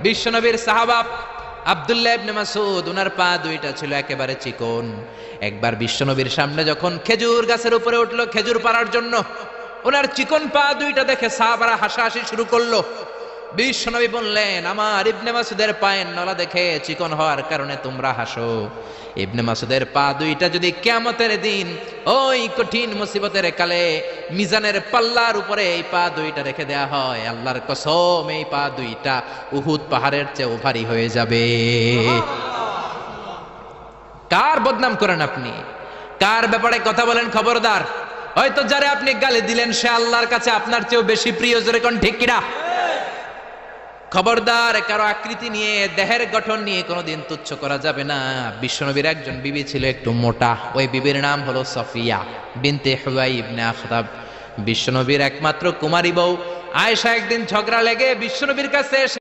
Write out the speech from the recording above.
বিশ্বনবীর সাহাবা আব্দুল্লাহ ইবনে মাসউদ, উনার পা দুইটা ছিল একেবারে চিকন। একবার বিশ্বনবীর সামনে যখন খেজুর গাছের উপরে উঠলো খেজুর পাড়ার জন্য, ওনার চিকন পা দুইটা দেখে সাহাবারা হাসাহাসি শুরু করলো। বিশ্বনবী বললেন, আমার ইবনে মাসুদের পায়ের নলা দেখে চিকন হওয়ার কারণে তোমরা হাসো। ইবনে মাসুদের পা দুইটা যদি কিয়ামতের দিন ওই কঠিন মুসিবতের কালে মিজানের পাল্লার উপরে এই পা দুইটা রেখে দেয়া হয়, আল্লাহর কসম এই পা দুইটা উহুদ পাহাড়ের চেয়ে ভারী হয়ে যাবে। কার বদনাম করেন আপনি? কার ব্যাপারে কথা বলেন? খবরদার। হয়তো যারে আপনি গালি দিলেন সে আল্লাহর কাছে আপনার চেয়েও বেশি প্রিয়, জোরে কোন ঠিক কিনা? খবরদার, কারো আকৃতি নিয়ে, দেহের গঠন নিয়ে কোনোদিন তুচ্ছ করা যাবে না। বিশ্বনবীর একজন বিবি ছিল একটু মোটা, ওই বিবির নাম হলো সফিয়া বিনতে হুয়াই ইবনে আখতাব। বিশ্বনবীর একমাত্র কুমারী বউ আয়েশা একদিন ঝগড়া লেগে বিশ্বনবীর কাছে এসে